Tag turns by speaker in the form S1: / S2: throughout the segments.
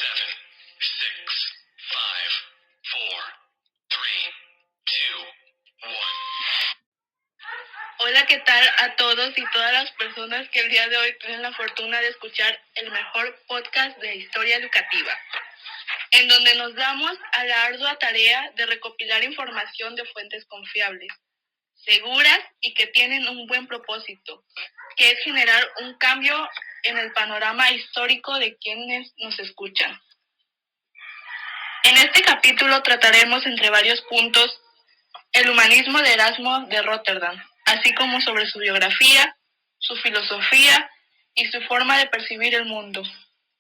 S1: 7, 6, 5, 4, 3, 2, 1. Hola, ¿qué tal a todos y todas las personas que el día de hoy tienen la fortuna de escuchar el mejor podcast de historia educativa, en donde nos damos a la ardua tarea de recopilar información de fuentes confiables, seguras y que tienen un buen propósito, que es generar un cambio en el panorama histórico de quienes nos escuchan. En este capítulo trataremos entre varios puntos el humanismo de Erasmo de Rotterdam, así como sobre su biografía, su filosofía y su forma de percibir el mundo.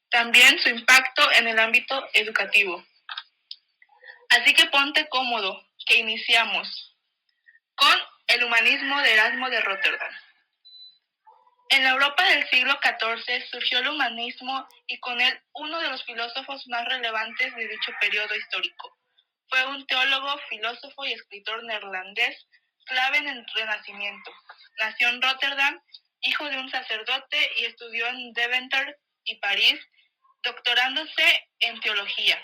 S1: También su impacto en el ámbito educativo. Así que ponte cómodo, que iniciamos con el humanismo de Erasmo de Rotterdam. En la Europa del siglo XIV surgió el humanismo y con él uno de los filósofos más relevantes de dicho periodo histórico. Fue un teólogo, filósofo y escritor neerlandés clave en el Renacimiento. Nació en Rotterdam, hijo de un sacerdote, y estudió en Deventer y París, doctorándose en teología.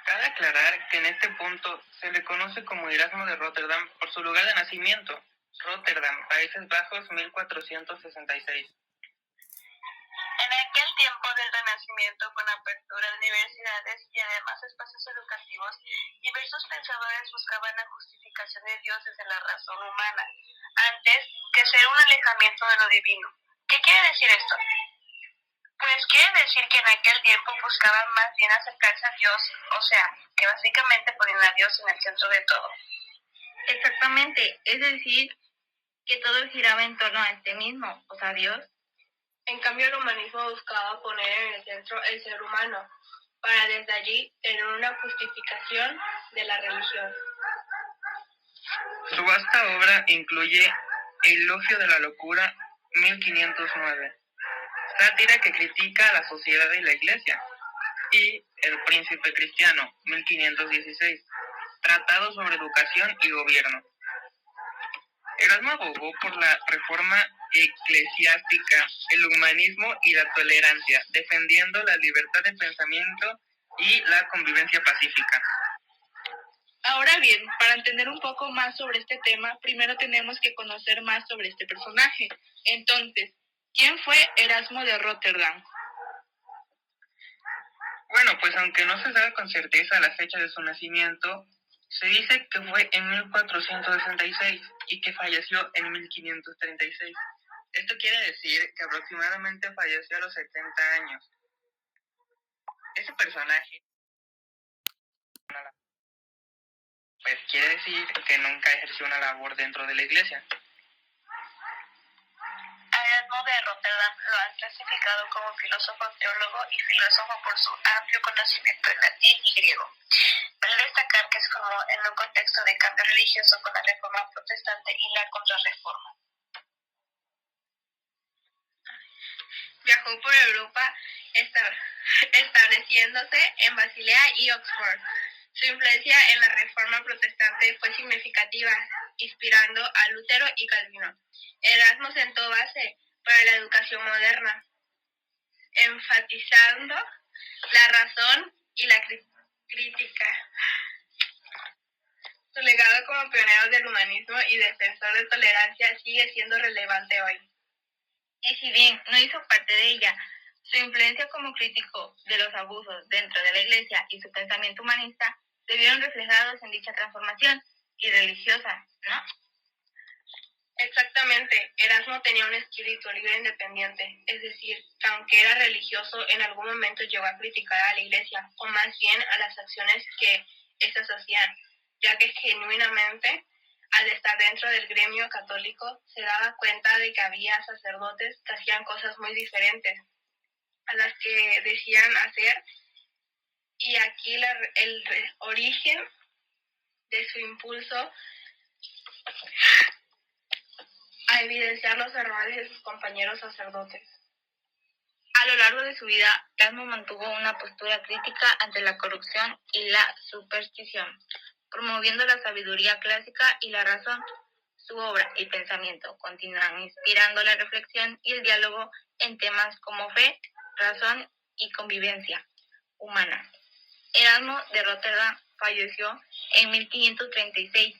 S2: Cabe aclarar que en este punto se le conoce como Erasmo de Rotterdam por su lugar de nacimiento, Rotterdam, Países Bajos, 1466.
S3: En aquel tiempo del Renacimiento, con apertura a universidades y además espacios educativos, diversos pensadores buscaban la justificación de Dios desde la razón humana, antes que ser un alejamiento de lo divino. ¿Qué quiere decir esto? Pues quiere decir que en aquel tiempo buscaban más bien acercarse a Dios, o sea, que básicamente ponían a Dios en el centro de todo.
S4: Exactamente, es decir, que todo giraba en torno a este mismo, o sea, Dios.
S3: En cambio, el humanismo buscaba poner en el centro el ser humano, para desde allí tener una justificación de la religión.
S2: Su vasta obra incluye Elogio de la locura, 1509, sátira que critica a la sociedad y la iglesia, y El príncipe cristiano, 1516, tratado sobre educación y gobierno. Erasmo abogó por la reforma eclesiástica, el humanismo y la tolerancia, defendiendo la libertad de pensamiento y la convivencia pacífica.
S3: Ahora bien, para entender un poco más sobre este tema, primero tenemos que conocer más sobre este personaje. Entonces, ¿quién fue Erasmo de Rotterdam?
S2: Bueno, pues aunque no se sabe con certeza la fecha de su nacimiento, se dice que fue en 1466 y que falleció en 1536. Esto quiere decir que aproximadamente falleció a los 70 años. Ese personaje, pues quiere decir que nunca ejerció una labor dentro de la iglesia.
S3: A Erasmo de Rotterdam lo han clasificado como filósofo, teólogo y filósofo por su amplio conocimiento en latín y griego. Vale destacar que es como en un contexto de cambio religioso con la reforma protestante y la contrarreforma.
S4: Viajó por Europa estableciéndose en Basilea y Oxford. Su influencia en la reforma protestante fue significativa, inspirando a Lutero y Calvino. Erasmo sentó base para la educación moderna, enfatizando la razón y la crítica. Su legado como pionero del humanismo y defensor de tolerancia sigue siendo relevante hoy. Y si bien no hizo parte de ella, su influencia como crítico de los abusos dentro de la Iglesia y su pensamiento humanista se vieron reflejados en dicha transformación y religiosa, ¿no?
S3: Exactamente, Erasmo tenía un espíritu libre e independiente, es decir, que aunque era religioso, en algún momento llegó a criticar a la Iglesia, o más bien a las acciones que éstas hacían, ya que genuinamente, al estar dentro del gremio católico, se daba cuenta de que había sacerdotes que hacían cosas muy diferentes a las que decían hacer, y aquí el origen de su impulso a evidenciar los errores de sus compañeros sacerdotes.
S4: A lo largo de su vida, Erasmo mantuvo una postura crítica ante la corrupción y la superstición, promoviendo la sabiduría clásica y la razón. Su obra y pensamiento continúan inspirando la reflexión y el diálogo en temas como fe, razón y convivencia humana. Erasmo de Rotterdam falleció en 1536,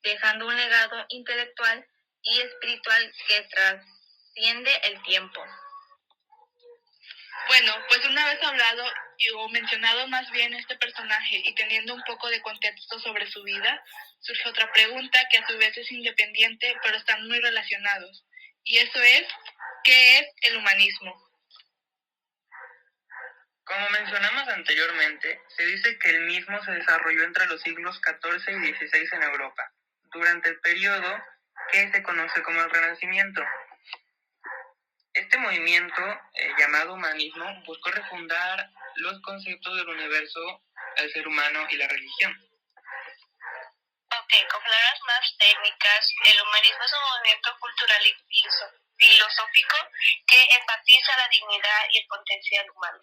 S4: dejando un legado intelectual y espiritual que trasciende el tiempo.
S1: Bueno, pues una vez hablado o mencionado más bien este personaje y teniendo un poco de contexto sobre su vida, surge otra pregunta que a su vez es independiente, pero están muy relacionados. Y eso es, ¿qué es el humanismo?
S2: Como mencionamos anteriormente, se dice que el mismo se desarrolló entre los siglos XIV y XVI en Europa, durante el periodo que se conoce como el Renacimiento. Este movimiento, llamado humanismo, buscó refundar los conceptos del universo, el ser humano y la religión.
S3: Ok, con palabras más técnicas, el humanismo es un movimiento cultural y filosófico que enfatiza la dignidad y el potencial humano.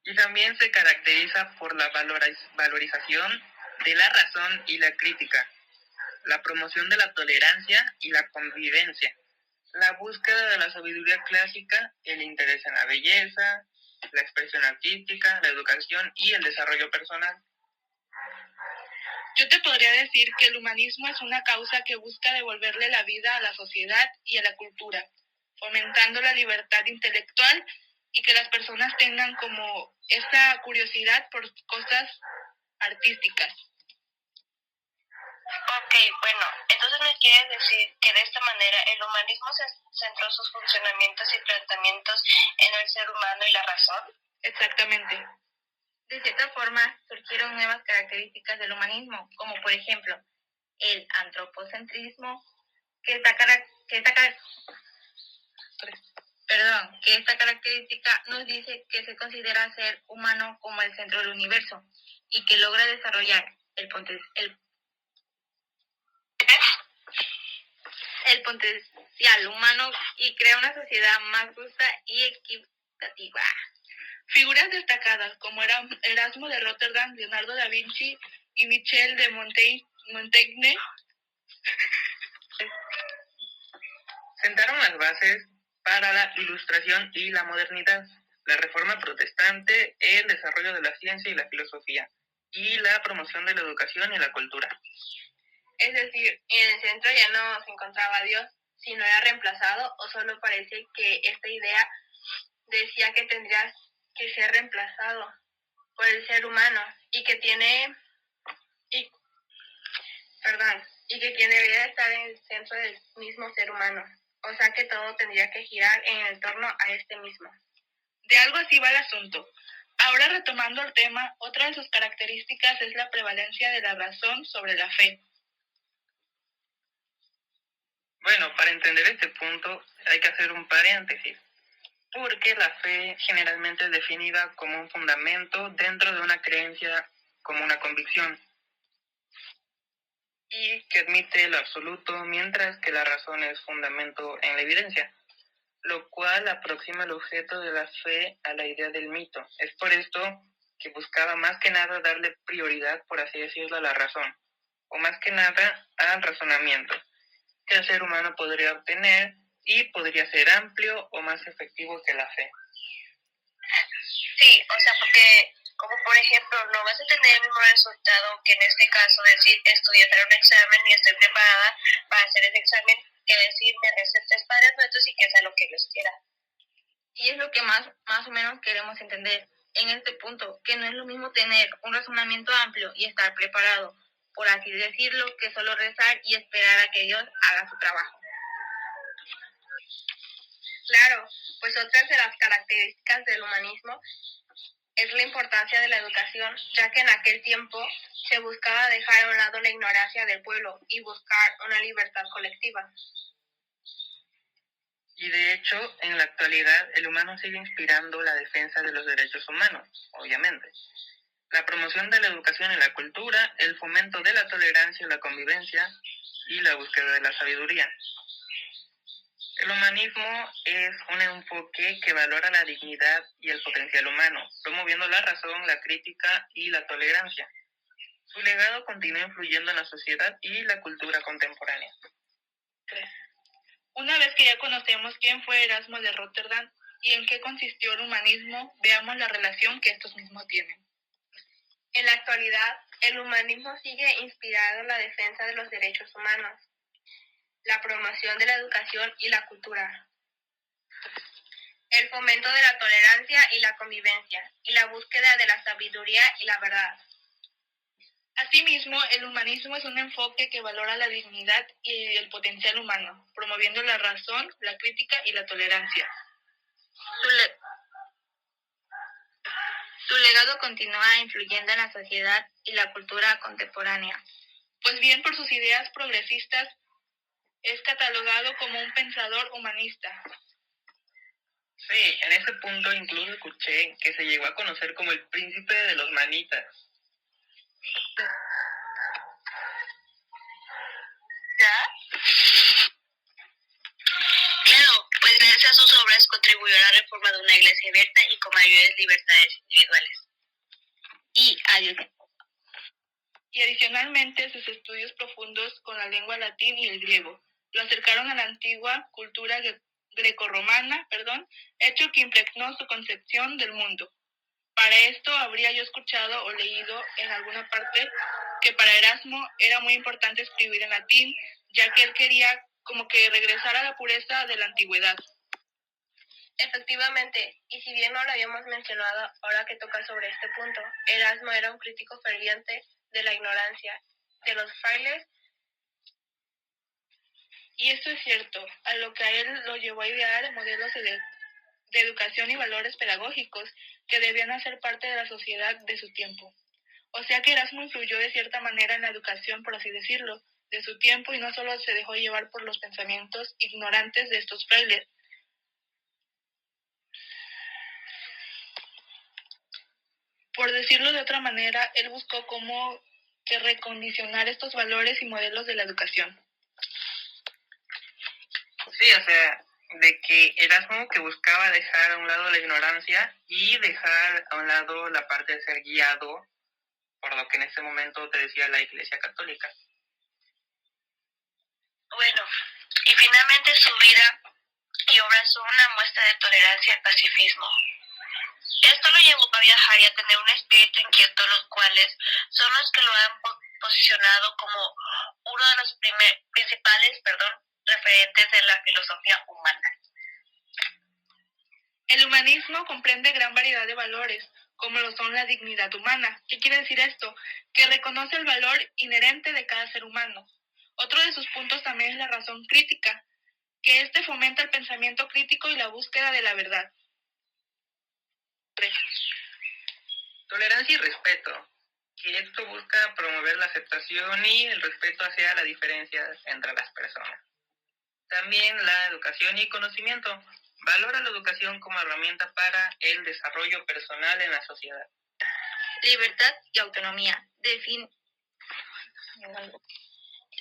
S2: Y también se caracteriza por la valorización de la razón y la crítica, la promoción de la tolerancia y la convivencia, la búsqueda de la sabiduría clásica, el interés en la belleza, la expresión artística, la educación y el desarrollo personal.
S1: Yo te podría decir que el humanismo es una causa que busca devolverle la vida a la sociedad y a la cultura, fomentando la libertad intelectual y que las personas tengan como esa curiosidad por cosas artísticas.
S3: Ok, bueno, entonces me quieres decir que de esta manera el humanismo centró sus funcionamientos y tratamientos en el ser humano y la razón.
S1: Exactamente.
S4: De cierta forma, surgieron nuevas características del humanismo, como por ejemplo el antropocentrismo, que esta característica nos dice que se considera ser humano como el centro del universo y que logra desarrollar el potencial humano y crea una sociedad más justa y equitativa.
S1: Figuras destacadas como Erasmo de Rotterdam, Leonardo da Vinci y Michel de Montaigne
S2: sentaron las bases para la Ilustración y la modernidad, la Reforma protestante, el desarrollo de la ciencia y la filosofía, y la promoción de la educación y la cultura.
S3: Es decir, en el centro ya no se encontraba Dios, sino era reemplazado, o solo parece que esta idea decía que tendría que ser reemplazado por el ser humano y que debería estar en el centro del mismo ser humano. O sea que todo tendría que girar en torno a este mismo.
S1: De algo así va el asunto. Ahora retomando el tema, otra de sus características es la prevalencia de la razón sobre la fe.
S2: Bueno, para entender este punto hay que hacer un paréntesis, porque la fe generalmente es definida como un fundamento dentro de una creencia, como una convicción, y que admite el absoluto, mientras que la razón es fundamento en la evidencia, lo cual aproxima el objeto de la fe a la idea del mito. Es por esto que buscaba más que nada darle prioridad, por así decirlo, a la razón, o más que nada al razonamiento, que el ser humano podría obtener y podría ser amplio o más efectivo que la fe.
S3: Sí, o sea, porque como por ejemplo, no vas a tener el mismo resultado que en este caso decir estudié para un examen y estoy preparada para hacer ese examen, que decir me recé 3 Padres Nuestros y que sea lo que Dios quiera.
S4: Y es lo que más o menos queremos entender en este punto, que no es lo mismo tener un razonamiento amplio y estar preparado, por así decirlo, que solo rezar y esperar a que Dios haga su trabajo.
S3: Claro, pues otras de las características del humanismo es la importancia de la educación, ya que en aquel tiempo se buscaba dejar a un lado la ignorancia del pueblo y buscar una libertad colectiva.
S2: Y de hecho, en la actualidad, el humano sigue inspirando la defensa de los derechos humanos, obviamente. La promoción de la educación y la cultura, el fomento de la tolerancia y la convivencia, y la búsqueda de la sabiduría. El humanismo es un enfoque que valora la dignidad y el potencial humano, promoviendo la razón, la crítica y la tolerancia. Su legado continúa influyendo en la sociedad y la cultura contemporánea.
S1: Una vez que ya conocemos quién fue Erasmo de Rotterdam y en qué consistió el humanismo, veamos la relación que estos mismos tienen.
S3: En la actualidad, el humanismo sigue inspirado en la defensa de los derechos humanos, la promoción de la educación y la cultura, el fomento de la tolerancia y la convivencia, y la búsqueda de la sabiduría y la verdad.
S1: Asimismo, el humanismo es un enfoque que valora la dignidad y el potencial humano, promoviendo la razón, la crítica y la tolerancia.
S4: Su legado continúa influyendo en la sociedad y la cultura contemporánea.
S1: Pues bien, por sus ideas progresistas, es catalogado como un pensador humanista.
S2: Sí, en ese punto incluso escuché que se llegó a conocer como el príncipe de los manitas.
S4: ¿Ya? Claro, pues gracias a sus obras contribuyó a la reforma de una iglesia abierta y con mayores libertades individuales.
S1: Y adicionalmente sus estudios profundos con la lengua latín y el griego lo acercaron a la antigua cultura grecorromana, hecho que impregnó su concepción del mundo. Para esto habría yo escuchado o leído en alguna parte que para Erasmo era muy importante escribir en latín, ya que él quería como que regresar a la pureza de la antigüedad.
S3: Efectivamente, y si bien no lo habíamos mencionado ahora que toca sobre este punto, Erasmo era un crítico ferviente de la ignorancia de los frailes.
S1: Y esto es cierto, a lo que a él lo llevó a idear modelos de educación y valores pedagógicos que debían hacer parte de la sociedad de su tiempo. O sea que Erasmo influyó de cierta manera en la educación, por así decirlo, de su tiempo y no solo se dejó llevar por los pensamientos ignorantes de estos frailes. Por decirlo de otra manera, él buscó cómo que recondicionar estos valores y modelos de la educación.
S2: Sí, o sea, de que Erasmo que buscaba dejar a un lado la ignorancia y dejar a un lado la parte de ser guiado por lo que en ese momento te decía la Iglesia Católica.
S4: Bueno, y finalmente su vida y obras son una muestra de tolerancia y pacifismo. Esto lo llevó a viajar y a tener un espíritu inquieto, los cuales son los que lo han posicionado como uno de los principales referentes de la filosofía humana.
S1: El humanismo comprende gran variedad de valores, como lo son la dignidad humana. ¿Qué quiere decir esto? Que reconoce el valor inherente de cada ser humano. Otro de sus puntos también es la razón crítica, que éste fomenta el pensamiento crítico y la búsqueda de la verdad.
S2: Tolerancia y respeto, que esto busca promover la aceptación y el respeto hacia la diferencia entre las personas. También la educación y conocimiento. Valora la educación como herramienta para el desarrollo personal en la sociedad.
S4: Libertad y autonomía.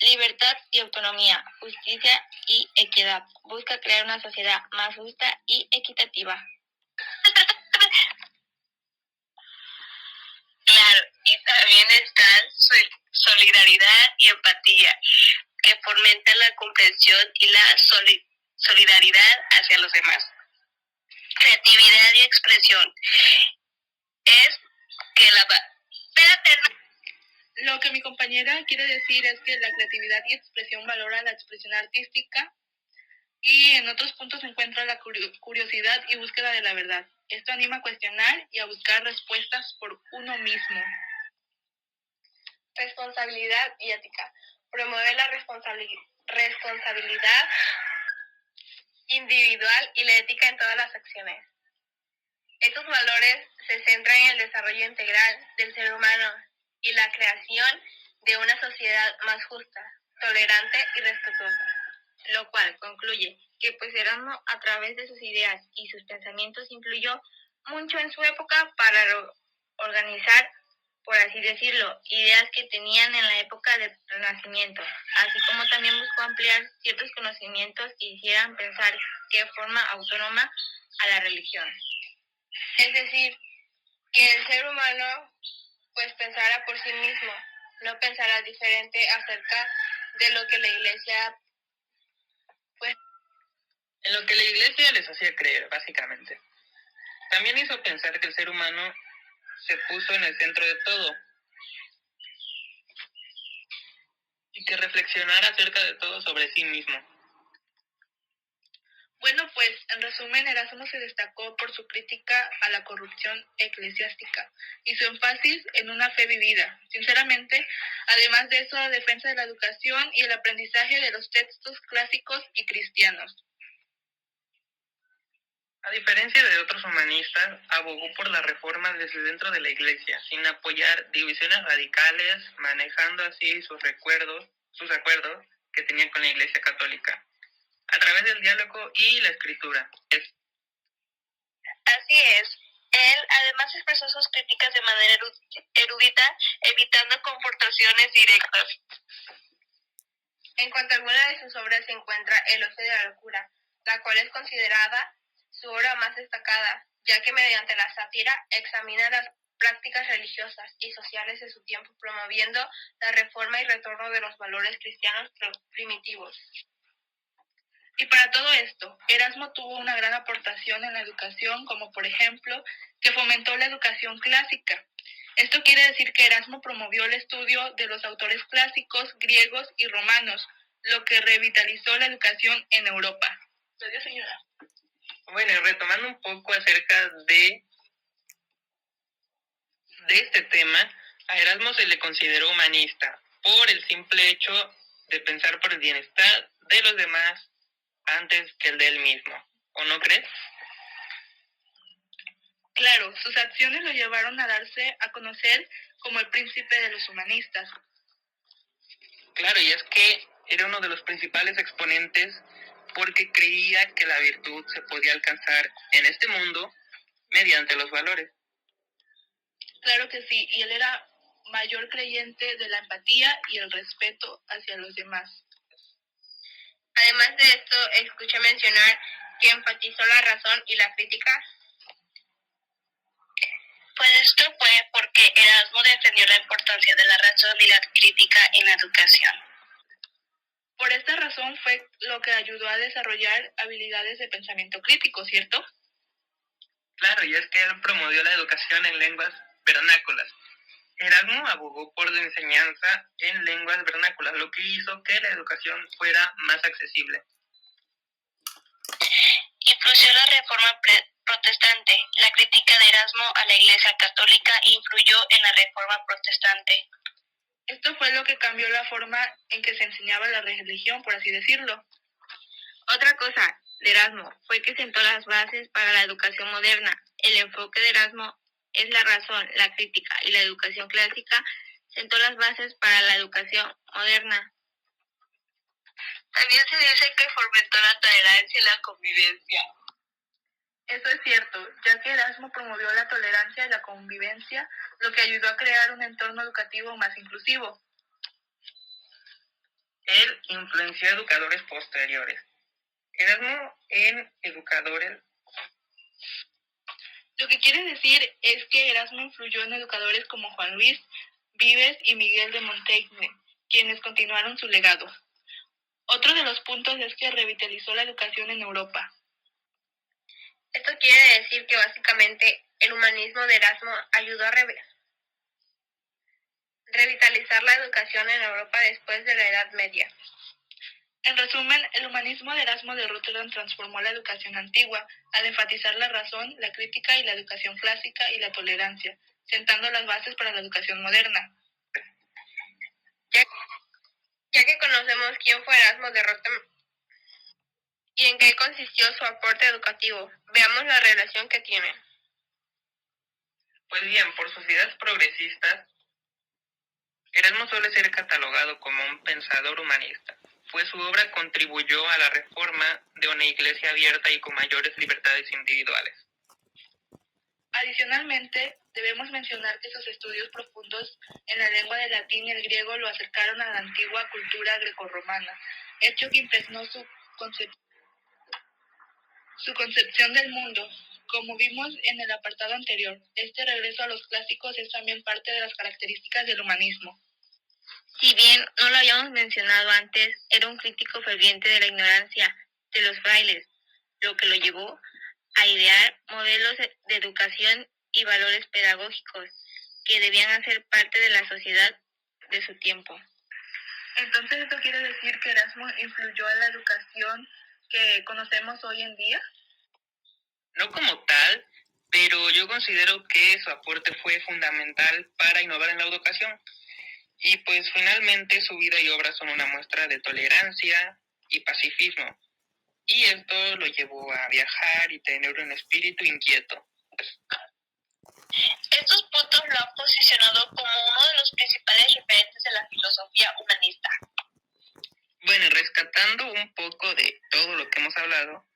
S4: Libertad y autonomía, justicia y equidad. Busca crear una sociedad más justa y equitativa. Claro, y también está solidaridad y empatía, que fomenta la comprensión y la solidaridad hacia los demás. Creatividad y expresión. Es que
S1: Lo que mi compañera quiere decir es que la creatividad y expresión valora la expresión artística y en otros puntos se encuentra la curiosidad y búsqueda de la verdad. Esto anima a cuestionar y a buscar respuestas por uno mismo.
S3: Responsabilidad y ética. Promueve la responsabilidad individual y la ética en todas las acciones. Estos valores se centran en el desarrollo integral del ser humano y la creación de una sociedad más justa, tolerante y respetuosa.
S4: Lo cual concluye que pues Erasmo a través de sus ideas y sus pensamientos influyó mucho en su época para organizar, por así decirlo, ideas que tenían en la época del Renacimiento, así como también buscó ampliar ciertos conocimientos que hicieran pensar de forma autónoma a la religión.
S3: Es decir, que el ser humano pues pensara por sí mismo, no pensara diferente acerca de lo que la Iglesia pues
S2: en lo que la Iglesia les hacía creer, básicamente. También hizo pensar que el ser humano se puso en el centro de todo y que reflexionara acerca de todo sobre sí mismo.
S1: Bueno, pues, en resumen, Erasmo se destacó por su crítica a la corrupción eclesiástica y su énfasis en una fe vivida. Sinceramente, además de eso, la defensa de la educación y el aprendizaje de los textos clásicos y cristianos.
S2: A diferencia de otros humanistas, abogó por la reforma desde dentro de la Iglesia, sin apoyar divisiones radicales, manejando así sus acuerdos que tenía con la Iglesia Católica, a través del diálogo y la escritura.
S4: Así es. Él además expresó sus críticas de manera erudita, evitando confrontaciones directas.
S3: En cuanto a alguna de sus obras se encuentra El ocio de la locura, la cual es considerada su obra más destacada, ya que mediante la sátira examina las prácticas religiosas y sociales de su tiempo, promoviendo la reforma y retorno de los valores cristianos primitivos.
S1: Y para todo esto, Erasmo tuvo una gran aportación en la educación, como por ejemplo, que fomentó la educación clásica. Esto quiere decir que Erasmo promovió el estudio de los autores clásicos griegos y romanos, lo que revitalizó la educación en Europa. Adiós, señora.
S2: Bueno, y retomando un poco acerca de este tema, a Erasmo se le consideró humanista por el simple hecho de pensar por el bienestar de los demás antes que el de él mismo. ¿O no crees?
S1: Claro, sus acciones lo llevaron a darse a conocer como el príncipe de los humanistas.
S2: Claro, y es que era uno de los principales exponentes porque creía que la virtud se podía alcanzar en este mundo mediante los valores.
S1: Claro que sí, y él era mayor creyente de la empatía y el respeto hacia los demás.
S3: Además de esto, escuché mencionar que enfatizó la razón y la crítica.
S4: Pues esto fue porque Erasmo defendió la importancia de la razón y la crítica en la educación.
S1: Por esta razón fue lo que ayudó a desarrollar habilidades de pensamiento crítico, ¿cierto?
S2: Claro, y es que él promovió la educación en lenguas vernáculas. Erasmo abogó por la enseñanza en lenguas vernáculas, lo que hizo que la educación fuera más accesible.
S4: Influyó la reforma protestante. La crítica de Erasmo a la Iglesia Católica influyó en la reforma protestante.
S1: Esto fue lo que cambió la forma en que se enseñaba la religión, por así decirlo.
S3: Otra cosa de Erasmo fue que sentó las bases para la educación moderna. El enfoque de Erasmo es la razón, la crítica y la educación clásica sentó las bases para la educación moderna.
S4: También se dice que fomentó la tolerancia y la convivencia.
S1: Eso es cierto, ya que Erasmo promovió la tolerancia y la convivencia, lo que ayudó a crear un entorno educativo más inclusivo.
S2: Él influenció a educadores posteriores. Erasmo en educadores.
S1: Lo que quiere decir es que Erasmo influyó en educadores como Juan Luis Vives y Miguel de Montaigne, quienes continuaron su legado. Otro de los puntos es que revitalizó la educación en Europa.
S3: Esto quiere decir que básicamente el humanismo de Erasmo ayudó a revitalizar la educación en Europa después de la Edad Media.
S1: En resumen, el humanismo de Erasmo de Rotterdam transformó la educación antigua al enfatizar la razón, la crítica y la educación clásica y la tolerancia, sentando las bases para la educación moderna.
S3: Ya que conocemos quién fue Erasmo de Rotterdam y en qué consistió su aporte educativo, veamos la relación que tienen.
S2: Pues bien, por sociedades progresistas, Erasmo suele ser catalogado como un pensador humanista, pues su obra contribuyó a la reforma de una iglesia abierta y con mayores libertades individuales.
S1: Adicionalmente, debemos mencionar que sus estudios profundos en la lengua del latín y el griego lo acercaron a la antigua cultura grecorromana, hecho que impregnó su concepción del mundo. Como vimos en el apartado anterior, este regreso a los clásicos es también parte de las características del humanismo.
S3: Si bien no lo habíamos mencionado antes, era un crítico ferviente de la ignorancia de los frailes,
S4: lo que lo llevó a idear modelos de educación y valores pedagógicos que debían hacer parte de la sociedad de su tiempo.
S1: Entonces, ¿esto quiere decir que Erasmo influyó en la educación que conocemos hoy en día?
S2: No como tal, pero yo considero que su aporte fue fundamental para innovar en la educación. Y pues finalmente su vida y obra son una muestra de tolerancia y pacifismo. Y esto lo llevó a viajar y tener un espíritu inquieto.
S4: Estos puntos lo han posicionado como uno de los principales referentes de la filosofía humanista.
S2: Bueno, y rescatando un poco de todo lo que hemos hablado,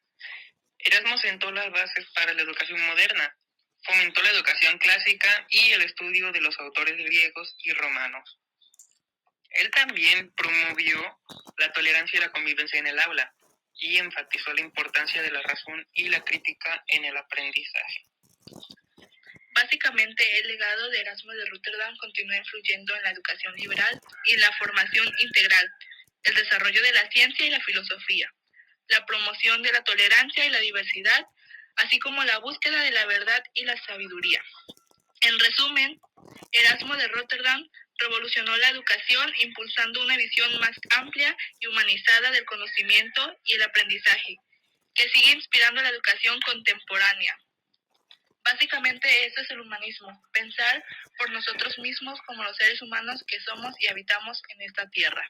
S2: Erasmo sentó las bases para la educación moderna, fomentó la educación clásica y el estudio de los autores griegos y romanos. Él también promovió la tolerancia y la convivencia en el aula y enfatizó la importancia de la razón y la crítica en el aprendizaje.
S1: Básicamente, el legado de Erasmo de Rotterdam continúa influyendo en la educación liberal y en la formación integral, el desarrollo de la ciencia y la filosofía, la promoción de la tolerancia y la diversidad, así como la búsqueda de la verdad y la sabiduría. En resumen, Erasmo de Rotterdam revolucionó la educación impulsando una visión más amplia y humanizada del conocimiento y el aprendizaje, que sigue inspirando la educación contemporánea. Básicamente eso es el humanismo, pensar por nosotros mismos como los seres humanos que somos y habitamos en esta tierra.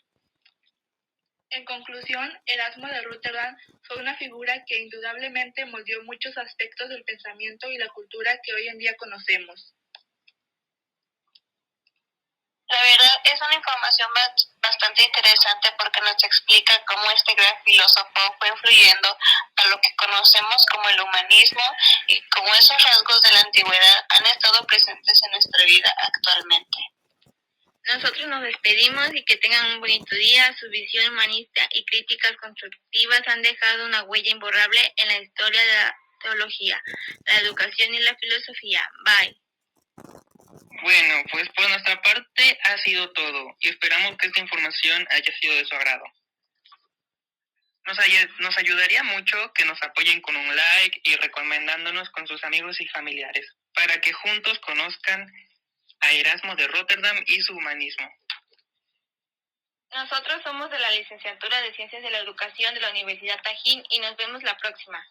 S1: En conclusión, Erasmo de Rotterdam fue una figura que indudablemente moldeó muchos aspectos del pensamiento y la cultura que hoy en día conocemos.
S4: La verdad es una información bastante interesante porque nos explica cómo este gran filósofo fue influyendo a lo que conocemos como el humanismo y cómo esos rasgos de la antigüedad han estado presentes en nuestra vida actualmente. Nosotros nos despedimos y que tengan un bonito día. Su visión humanista y críticas constructivas han dejado una huella imborrable en la historia de la teología, la educación y la filosofía. Bye.
S2: Bueno, pues por nuestra parte ha sido todo y esperamos que esta información haya sido de su agrado. Nos ayudaría mucho que nos apoyen con un like y recomendándonos con sus amigos y familiares para que juntos conozcan a Erasmo de Rotterdam y su humanismo.
S4: Nosotros somos de la Licenciatura de Ciencias de la Educación de la Universidad Tajín y nos vemos la próxima.